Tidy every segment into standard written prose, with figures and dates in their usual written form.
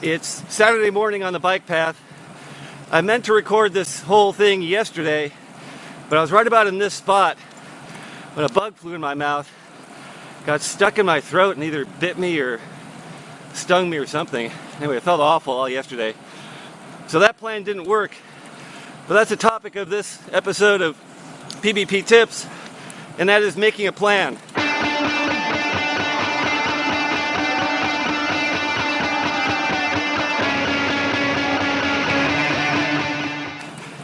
It's Saturday morning on the bike path. I meant to record this whole thing yesterday, but I was right about in this spot when a bug flew in my mouth, got stuck in my throat and either bit me or stung me or something. Anyway, it felt awful all yesterday. So that plan didn't work. But that's the topic of this episode of PBP Tips, and that is making a plan.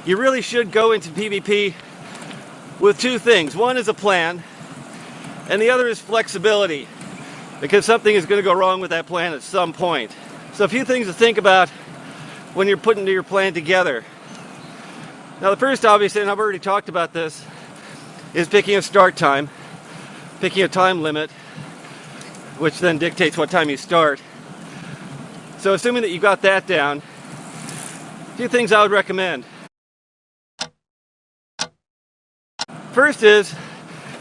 You really should go into PBP with two things. One is a plan, and the other is flexibility, because something is going to go wrong with that plan at some point. So a few things to think about when you're putting your plan together. Now the first, obviously, and I've already talked about this, is picking a start time, picking a time limit, which then dictates what time you start. So assuming that you got that down, a few things I would recommend. First is,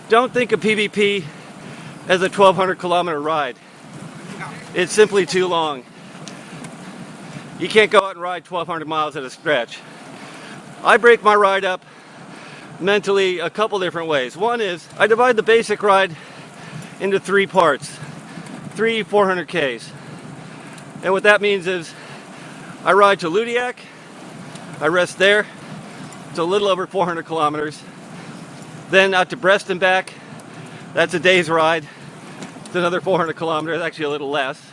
don't think of PBP as a 1,200 kilometer ride. It's simply too long. You can't go out and ride 1,200 miles at a stretch. I break my ride up mentally a couple different ways. One is, I divide the basic ride into three parts, 400 Ks. And what that means is, I ride to Ludiak, I rest there, it's a little over 400 kilometers. Then out to Brest and back, that's a day's ride. It's another 400 kilometers, actually a little less.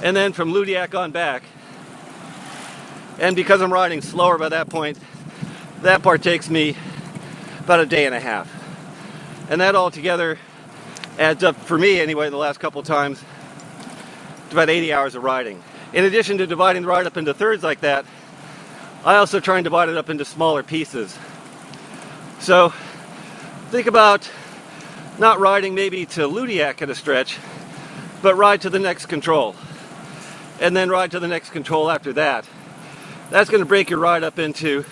And then from Ludiak on back. And because I'm riding slower by that point, that part takes me about a day and a half. And that all together adds up, for me anyway, the last couple times, to about 80 hours of riding. In addition to dividing the ride up into thirds like that, I also try and divide it up into smaller pieces. So think about not riding maybe to Ludiak at a stretch, but ride to the next control. And then ride to the next control after that. That's going to break your ride up into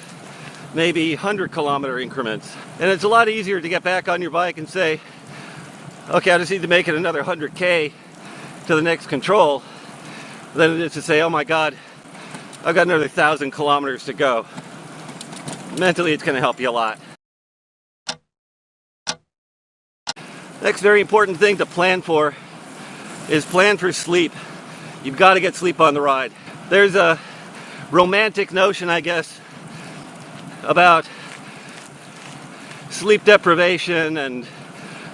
maybe 100 kilometer increments. And it's a lot easier to get back on your bike and say, okay, I just need to make it another 100K to the next control, than it is to say, oh my God, I've got another 1,000 kilometers to go. Mentally, it's going to help you a lot. Next very important thing to plan for is plan for sleep. You've got to get sleep on the ride. There's a romantic notion, I guess, about sleep deprivation, and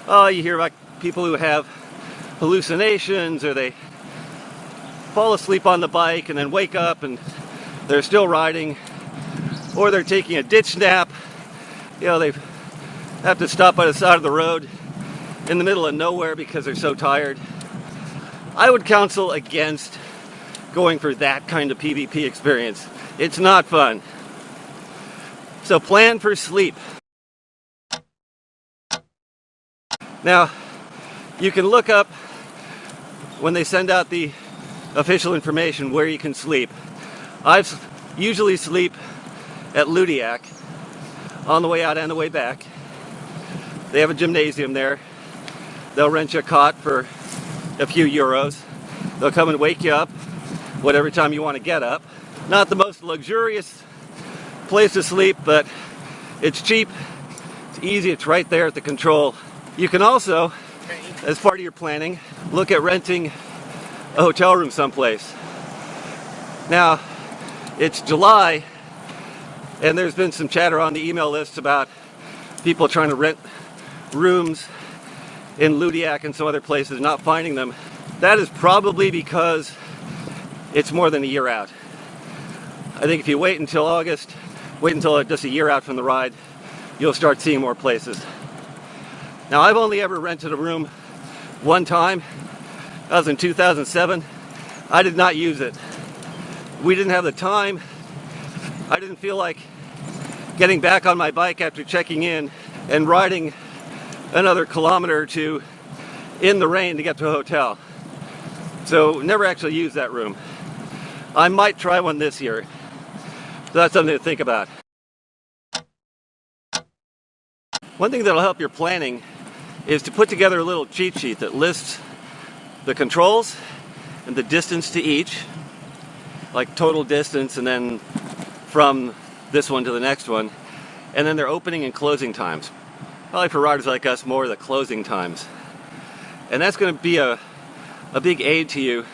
you hear about people who have hallucinations, or they fall asleep on the bike and then wake up and they're still riding, or they're taking a ditch nap. They have to stop by the side of the road in the middle of nowhere because they're so tired. I would counsel against going for that kind of PBP experience. It's not fun. So plan for sleep. Now, you can look up when they send out the official information where you can sleep. I usually sleep at Ludiak on the way out and the way back. They have a gymnasium there. They'll rent you a cot for a few euros. They'll come and wake you up whatever time you want to get up. Not the most luxurious place to sleep, but it's cheap, it's easy, it's right there at the control. You can also, as part of your planning, look at renting a hotel room someplace. Now, it's July, and there's been some chatter on the email list about people trying to rent rooms in Ludiak and some other places, not finding them. That is probably because it's more than a year out. I think if you wait until August, wait until just a year out from the ride, you'll start seeing more places. Now, I've only ever rented a room one time. That was in 2007. I did not use it. We didn't have the time. I didn't feel like getting back on my bike after checking in and riding another kilometer or two in the rain to get to a hotel. So never actually used that room. I might try one this year. So that's something to think about. One thing that'll help your planning is to put together a little cheat sheet that lists the controls and the distance to each, like total distance, and then from this one to the next one, and then their opening and closing times. Probably for riders like us, more the closing times. And that's going to be a big aid to you,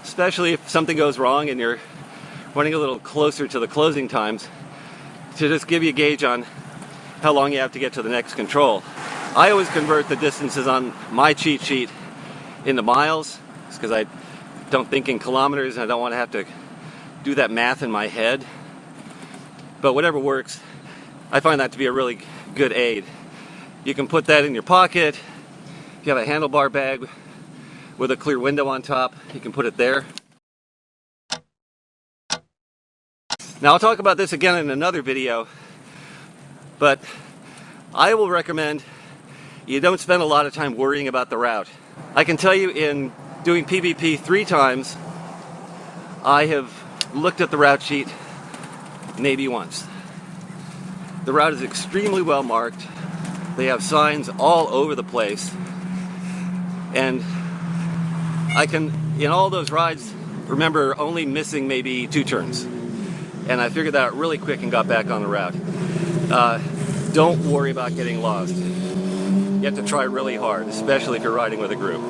especially if something goes wrong and you're running a little closer to the closing times, to just give you a gauge on how long you have to get to the next control. I always convert the distances on my cheat sheet into miles, because I don't think in kilometers and I don't want to have to do that math in my head. But whatever works, I find that to be a really good aid. You can put that in your pocket. If you have a handlebar bag with a clear window on top, you can put it there. Now I'll talk about this again in another video, but I will recommend you don't spend a lot of time worrying about the route. I can tell you, in doing PBP 3 times, I have looked at the route sheet maybe once. The route is extremely well marked. They have signs all over the place. And I can, in all those rides, remember only missing maybe 2 turns. And I figured that out really quick and got back on the route. Don't worry about getting lost. You have to try really hard, especially if you're riding with a group.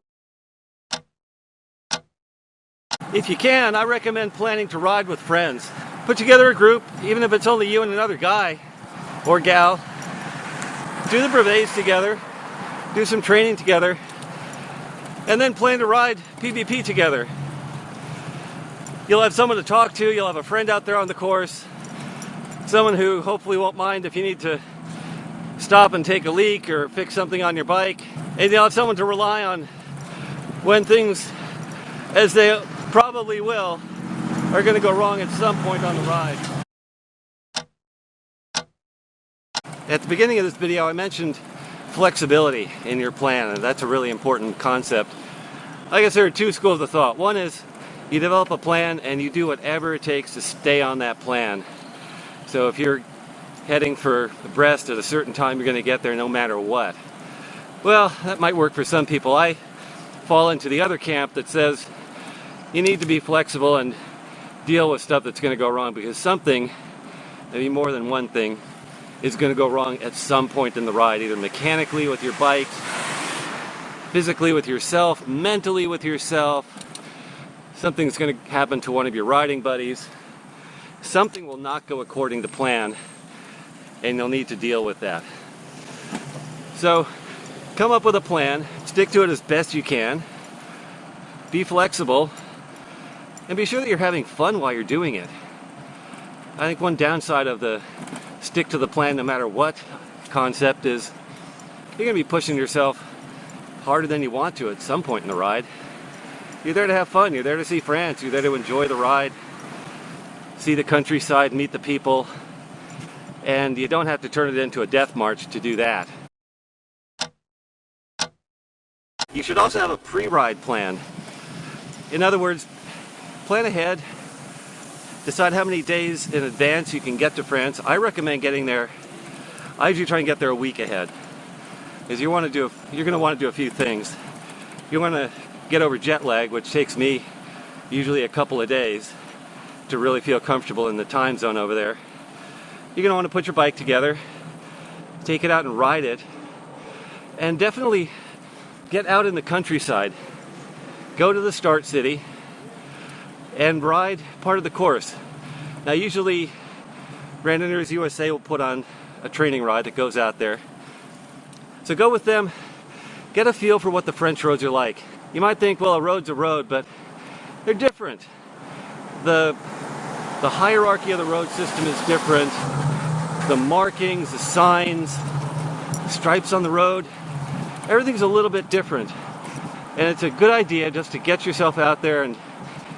If you can, I recommend planning to ride with friends. Put together a group, even if it's only you and another guy or gal. Do the brevets together, do some training together, and then plan to ride PBP together. You'll have someone to talk to, you'll have a friend out there on the course, someone who hopefully won't mind if you need to stop and take a leak or fix something on your bike, and you'll have someone to rely on when things, as they probably will, are going to go wrong at some point on the ride. At the beginning of this video, I mentioned flexibility in your plan, and that's a really important concept. I guess there are 2 schools of thought. One is you develop a plan and you do whatever it takes to stay on that plan. So if you're heading for Brest at a certain time, you're going to get there no matter what. Well, that might work for some people. I fall into the other camp that says you need to be flexible and deal with stuff that's going to go wrong, because something, maybe more than one thing, is going to go wrong at some point in the ride, either mechanically with your bike, physically with yourself, mentally with yourself. Something's going to happen to one of your riding buddies. Something will not go according to plan, and you'll need to deal with that. So come up with a plan, stick to it as best you can, be flexible, and be sure that you're having fun while you're doing it. I think one downside of the stick to the plan no matter what concept is you're going to be pushing yourself harder than you want to at some point in the ride. You're there to have fun, you're there to see France, you're there to enjoy the ride, see the countryside, meet the people, and you don't have to turn it into a death march to do that. You should also have a pre-ride plan. In other words, plan ahead, decide how many days in advance you can get to France. I recommend getting there, I usually try and get there a week ahead, because you're going to want to do a few things. You want to get over jet lag, which takes me usually a couple of days to really feel comfortable in the time zone over there. You're going to want to put your bike together, take it out and ride it, and definitely get out in the countryside. Go to the start city and ride part of the course. Now usually Randoneers USA will put on a training ride that goes out there. So go with them, get a feel for what the French roads are like. You might think, well, a road's a road, but they're different. The hierarchy of the road system is different. The markings, the signs, the stripes on the road, everything's a little bit different. And it's a good idea just to get yourself out there and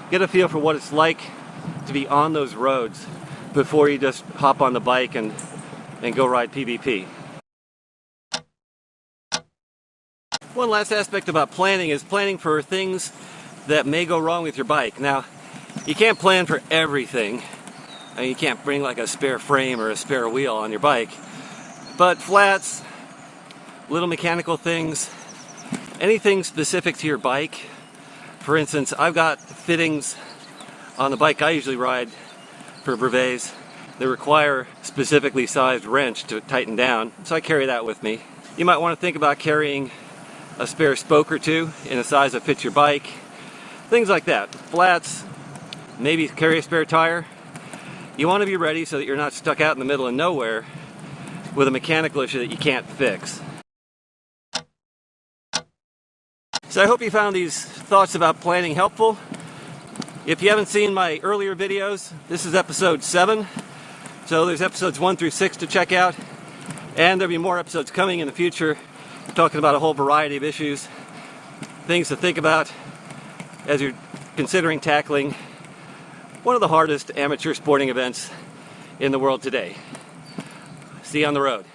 get a feel for what it's like to be on those roads before you just hop on the bike and go ride PBP. One last aspect about planning is planning for things that may go wrong with your bike. Now, you can't plan for everything. I mean, you can't bring like a spare frame or a spare wheel on your bike. But flats, little mechanical things, anything specific to your bike. For instance, I've got fittings On the bike I usually ride for brevets, they require specifically sized wrench to tighten down, so I carry that with me. You might want to think about carrying a spare spoke or two in a size that fits your bike. Things like that. Flats, maybe carry a spare tire. You want to be ready so that you're not stuck out in the middle of nowhere with a mechanical issue that you can't fix. So I hope you found these thoughts about planning helpful. If you haven't seen my earlier videos, this is episode 7. So there's episodes 1 through 6 to check out. And there'll be more episodes coming in the future talking about a whole variety of issues, things to think about as you're considering tackling one of the hardest amateur sporting events in the world today. See you on the road.